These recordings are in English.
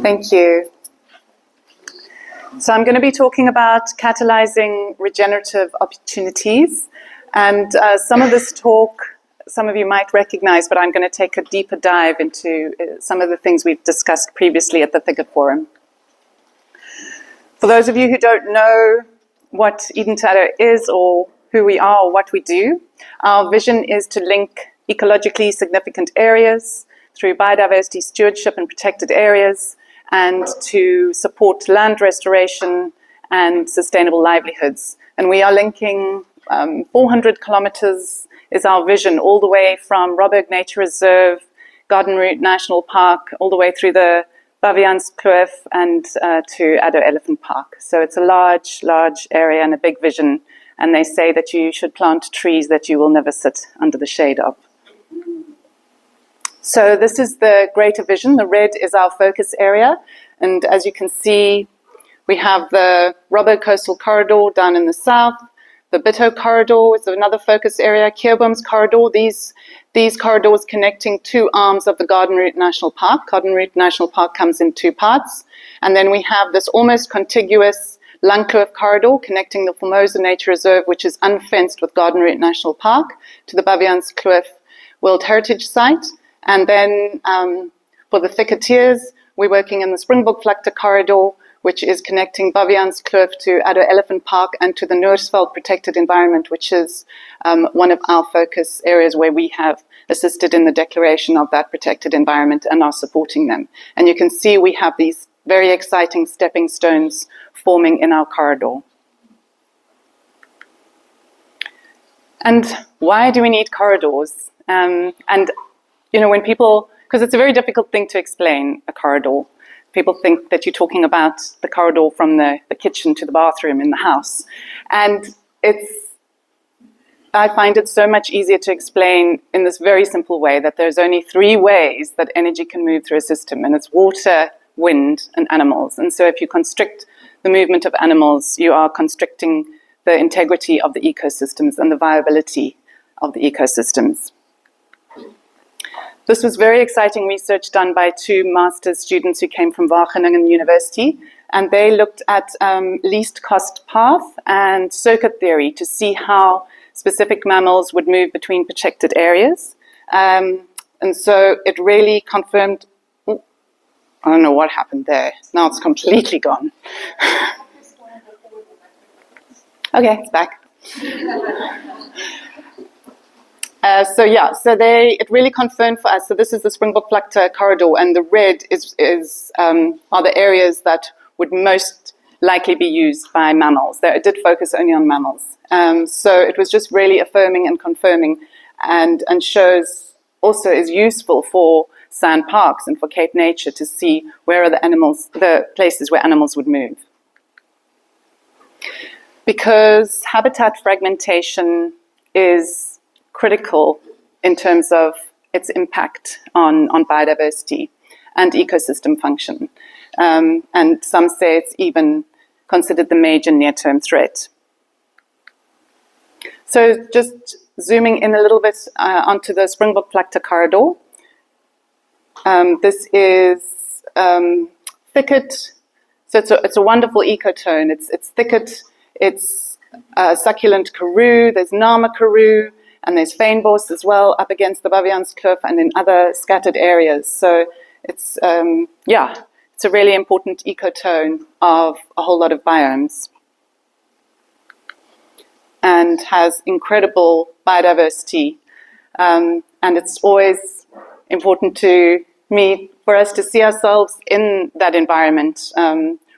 Thank you. So I'm going to be talking about catalyzing regenerative opportunities. And some of this talk, some of you might recognize, but I'm going to take a deeper dive into some of the things we've discussed previously at the Thicket Forum. For those of you who don't know what Addo is or who we are or what we do, our vision is to link ecologically significant areas through biodiversity stewardship and protected areas, and to support land restoration and sustainable livelihoods. And we are linking 400 kilometers is our vision, all the way from Robberg Nature Reserve, Garden Route National Park, all the way through the Baviaanskloof and to Addo Elephant Park. So it's a large, large area and a big vision. And they say that you should plant trees that you will never sit under the shade of. So this is the greater vision. The red is our focus area. And as you can see, we have the Robberg Coastal Corridor down in the south. The Bitto Corridor is another focus area. Keurboom's Corridor, these corridors connecting two arms of the Garden Route National Park. Garden Route National Park comes in two parts. And then we have this almost contiguous Langkloof Corridor connecting the Formosa Nature Reserve, which is unfenced with Garden Route National Park, to the Baviaanskloof World Heritage Site. And then for the Thicketiers, we're working in the Springbokvlakte corridor, which is connecting Baviaanskloof to Addo Elephant Park and to the Noorsveld protected environment, which is one of our focus areas where we have assisted in the declaration of that protected environment and are supporting them. And you can see we have these very exciting stepping stones forming in our corridor. And why do we need corridors? And you know, when people, because it's a very difficult thing to explain, a corridor. People think that you're talking about the corridor from the kitchen to the bathroom in the house. And I find it so much easier to explain in this very simple way that there's only three ways that energy can move through a system, and it's water, wind, and animals. And so if you constrict the movement of animals, you are constricting the integrity of the ecosystems and the viability of the ecosystems. This was very exciting research done by two master's students who came from Wageningen University, and they looked at least cost path and circuit theory to see how specific mammals would move between protected areas. And so it really confirmed, I don't know what happened there. Now it's completely gone. Okay, it's back. It really confirmed for us. So this is the Springbokvlakte corridor, and the red are the areas that would most likely be used by mammals. It did focus only on mammals. So it was just really affirming and confirming, and shows also is useful for sand parks and for Cape Nature to see where are the places where animals would move. Because habitat fragmentation is critical in terms of its impact on biodiversity and ecosystem function. And some say it's even considered the major near-term threat. So just zooming in a little bit onto the Springbokvlakte corridor. This is Thicket. So it's a wonderful ecotone. It's Thicket, it's succulent karoo, there's Nama karoo, and there's fynbos as well up against the Baviaanskloof and in other scattered areas. So it's a really important ecotone of a whole lot of biomes, and has incredible biodiversity. And it's always important for us to see ourselves in that environment.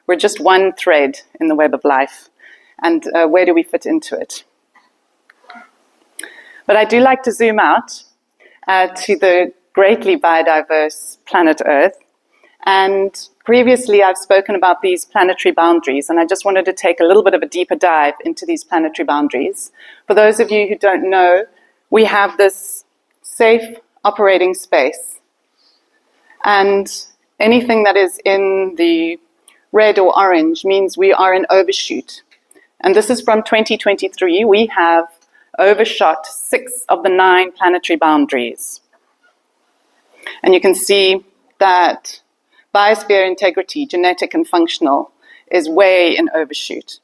We're just one thread in the web of life, and where do we fit into it? But I do like to zoom out to the greatly biodiverse planet Earth. And previously I've spoken about these planetary boundaries, and I just wanted to take a little bit of a deeper dive into these planetary boundaries. For those of you who don't know, we have this safe operating space. And anything that is in the red or orange means we are in overshoot. And this is from 2023. We have overshot 6 of the 9 planetary boundaries. And you can see that biosphere integrity, genetic and functional, is way in overshoot.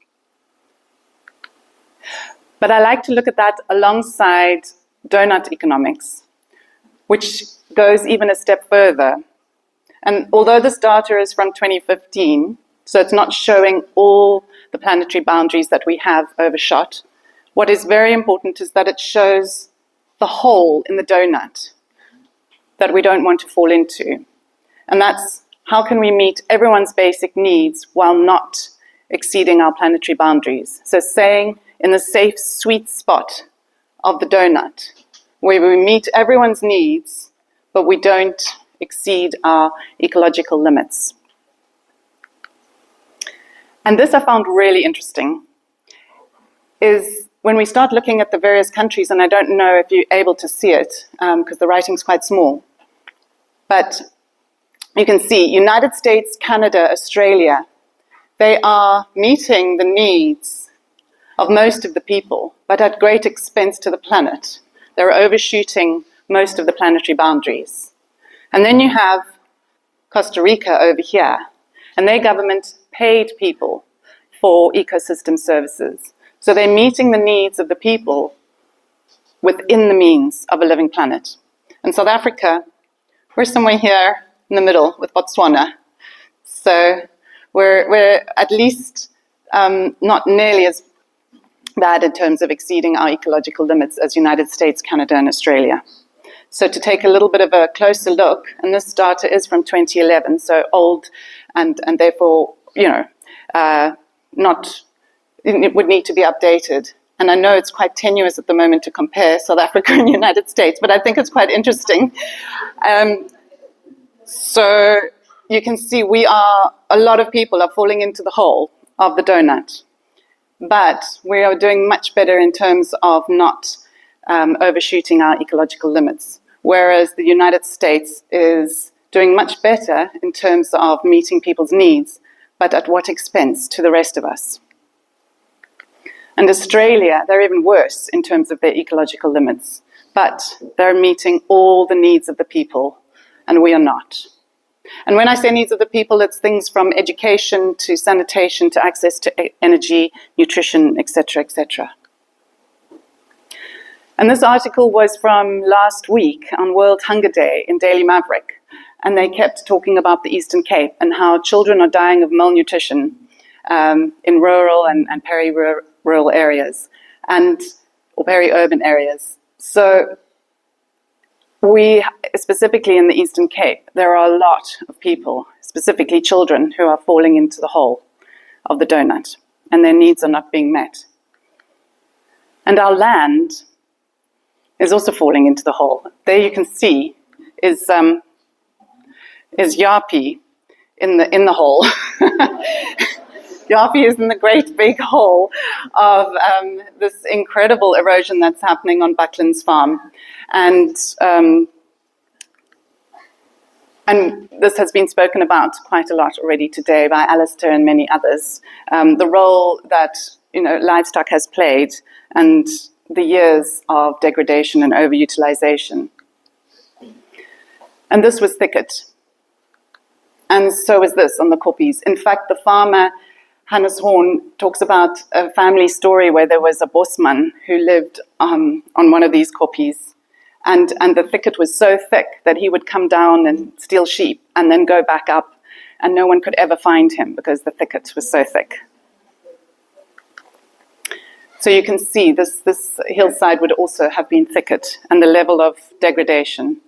But I like to look at that alongside donut economics, which goes even a step further. And although this data is from 2015, so it's not showing all the planetary boundaries that we have overshot, what is very important is that it shows the hole in the donut that we don't want to fall into. And that's how can we meet everyone's basic needs while not exceeding our planetary boundaries. So staying in the safe, sweet spot of the donut, where we meet everyone's needs, but we don't exceed our ecological limits. And this I found really interesting, is when we start looking at the various countries, and I don't know if you're able to see it, because the writing's quite small, but you can see United States, Canada, Australia, they are meeting the needs of most of the people, but at great expense to the planet. They're overshooting most of the planetary boundaries. And then you have Costa Rica over here, and their government paid people for ecosystem services. So they're meeting the needs of the people within the means of a living planet. And South Africa, we're somewhere here in the middle with Botswana. So we're at least not nearly as bad in terms of exceeding our ecological limits as United States, Canada, and Australia. So to take a little bit of a closer look, and this data is from 2011, so old and therefore, it would need to be updated. And I know it's quite tenuous at the moment to compare South Africa and United States, but I think it's quite interesting. So you can see a lot of people are falling into the hole of the donut. But we are doing much better in terms of not overshooting our ecological limits, whereas the United States is doing much better in terms of meeting people's needs, but at what expense to the rest of us? And Australia, they're even worse in terms of their ecological limits, but they're meeting all the needs of the people, and we are not. And when I say needs of the people, it's things from education to sanitation to access to energy, nutrition, etc., etc. And this article was from last week on World Hunger Day in Daily Maverick. And they kept talking about the Eastern Cape and how children are dying of malnutrition in rural and peri-rural areas or peri-urban areas. So specifically in the Eastern Cape, there are a lot of people, specifically children, who are falling into the hole of the donut, and their needs are not being met. And our land is also falling into the hole. There you can see is Yapi in the hole. Yapi is in the great big hole of this incredible erosion that's happening on Buckland's farm. And this has been spoken about quite a lot already today by Alistair and many others. The role that livestock has played and the years of degradation and overutilization. And this was Thicket. And so is this on the koppies. In fact, the farmer Hannes Horn talks about a family story where there was a bosman who lived on one of these koppies. And the thicket was so thick that he would come down and steal sheep and then go back up, and no one could ever find him because the thicket was so thick. So you can see this hillside would also have been thicket, and the level of degradation.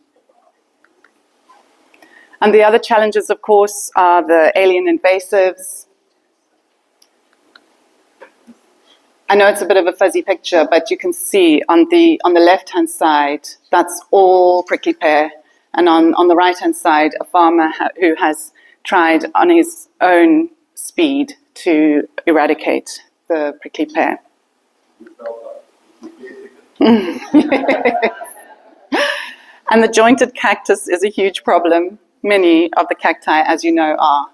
And the other challenges, of course, are the alien invasives. I know it's a bit of a fuzzy picture, but you can see on the left-hand side, that's all prickly pear. And on the right-hand side, a farmer who has tried on his own speed to eradicate the prickly pear. And the jointed cactus is a huge problem. Many of the cacti, as you know, are.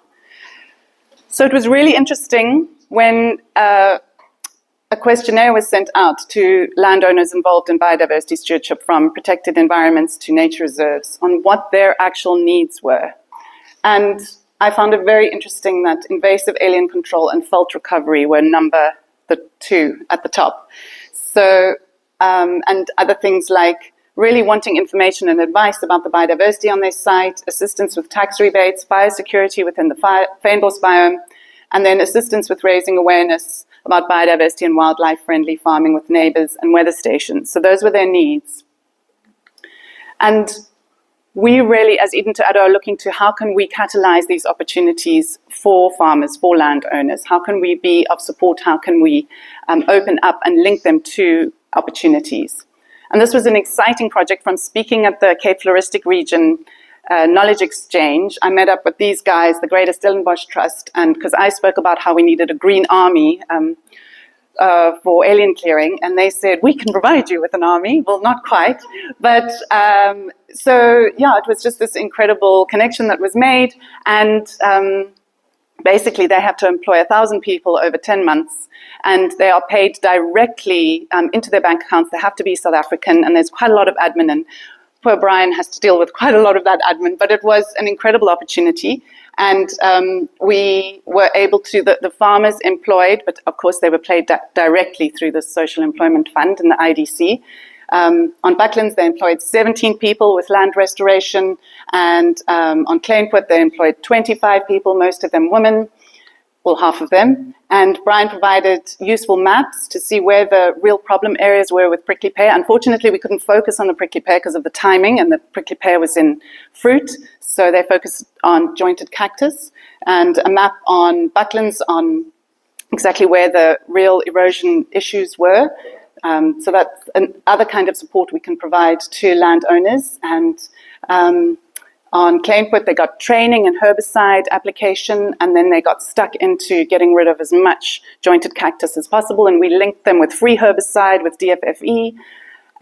So it was really interesting when a questionnaire was sent out to landowners involved in biodiversity stewardship, from protected environments to nature reserves, on what their actual needs were. And I found it very interesting that invasive alien control and fault recovery were the 2 at the top. So, and other things like really wanting information and advice about the biodiversity on their site, assistance with tax rebates, biosecurity within the Fynbos biome, and then assistance with raising awareness about biodiversity and wildlife-friendly farming with neighbours and weather stations. So those were their needs. And we really, as Eden to Addo, are looking to how can we catalyse these opportunities for farmers, for landowners? How can we be of support? How can we open up and link them to opportunities? And this was an exciting project. From speaking at the Cape Floristic region knowledge exchange, I met up with these guys, the Greater Stellenbosch Trust, and because I spoke about how we needed a green army for alien clearing, and they said, we can provide you with an army. Well, not quite, but so yeah, it was just this incredible connection that was made, and basically they have to employ 1,000 people over 10 months, and they are paid directly into their bank accounts. They have to be South African, and there's quite a lot of admin, and poor Brian has to deal with quite a lot of that admin, but it was an incredible opportunity. And we were able to, the farmers employed, but of course they were paid directly through the Social Employment Fund and the IDC. On Bucklands, they employed 17 people with land restoration, and on Kleinput, they employed 25 people, most of them women, well, half of them. And Brian provided useful maps to see where the real problem areas were with prickly pear. Unfortunately, we couldn't focus on the prickly pear because of the timing, and the prickly pear was in fruit. So they focused on jointed cactus, and a map on Bucklands on exactly where the real erosion issues were. So that's another kind of support we can provide to landowners. And on Kleinput, they got training and herbicide application, and then they got stuck into getting rid of as much jointed cactus as possible, and we linked them with free herbicide with DFFE.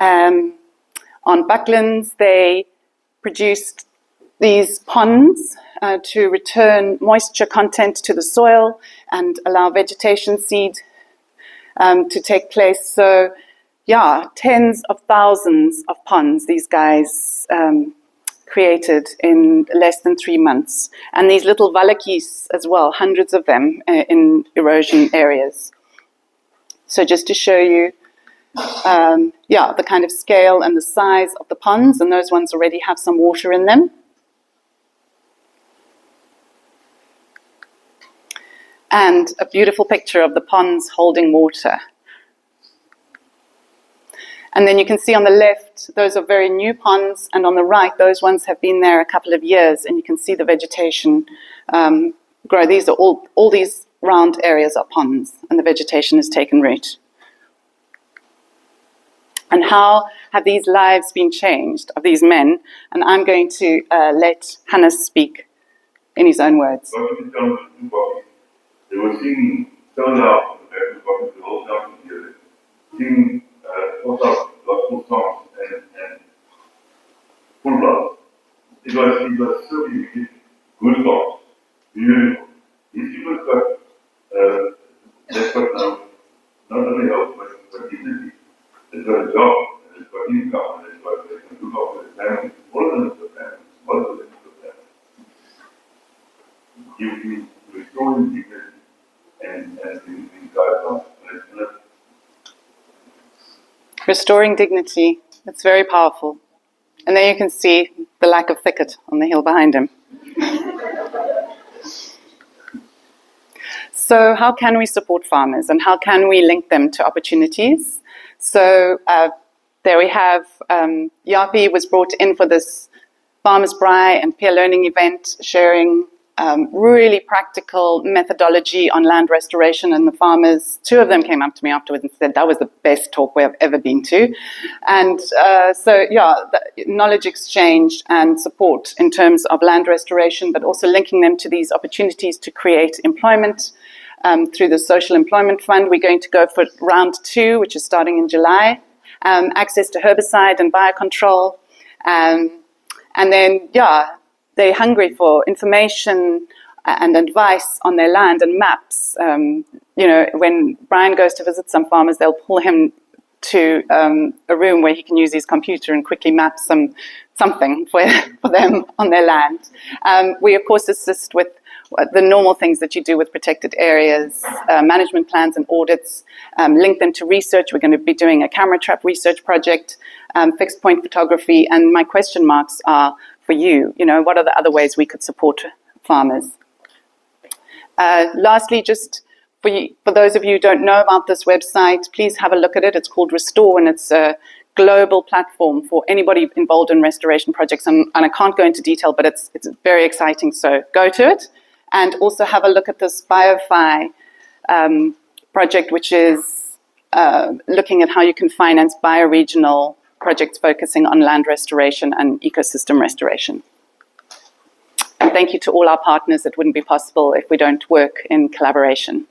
On Bucklands, they produced these ponds to return moisture content to the soil and allow vegetation seed to take place. So, yeah, tens of thousands of ponds these guys created in less than 3 months. And these little valakis as well, hundreds of them in erosion areas. So just to show you, the kind of scale and the size of the ponds, and those ones already have some water in them. And a beautiful picture of the ponds holding water. And then you can see on the left, those are very new ponds, and on the right, those ones have been there a couple of years, and you can see the vegetation grow. These are all these round areas are ponds, and the vegetation has taken root. And how have these lives been changed of these men? And I'm going to let Hannes speak in his own words. They were seeing turned out the whole town together, seeing gospel songs and full blood. It was so easy, good songs, beautiful. These people got they've got now not only help but dignity. They've got a job, and they've got income, and they can look after their family, all of them for family, all of them for family. You restoring dignity. Restoring dignity, it's very powerful. And there you can see the lack of thicket on the hill behind him. So how can we support farmers, and how can we link them to opportunities? So there we have, Yapi was brought in for this Farmers Braai and peer learning event, sharing really practical methodology on land restoration, and the farmers, 2 of them came up to me afterwards and said that was the best talk we have ever been to. And so, the knowledge exchange and support in terms of land restoration, but also linking them to these opportunities to create employment through the Social Employment Fund. We're going to go for round 2, which is starting in July, access to herbicide and biocontrol, and then, they're hungry for information and advice on their land and maps. When Brian goes to visit some farmers, they'll pull him to a room where he can use his computer and quickly map some something for them on their land. We, of course, assist with the normal things that you do with protected areas, management plans and audits, link them to research. We're going to be doing a camera trap research project, fixed point photography, and my question marks are for you. What are the other ways we could support farmers? Lastly, just for those of you who don't know about this website, please have a look at it. It's called Restore, and it's a global platform for anybody involved in restoration projects. And I can't go into detail, but it's very exciting. So go to it, and also have a look at this BioFi project, which is looking at how you can finance bioregional projects focusing on land restoration and ecosystem restoration. And thank you to all our partners. It wouldn't be possible if we don't work in collaboration.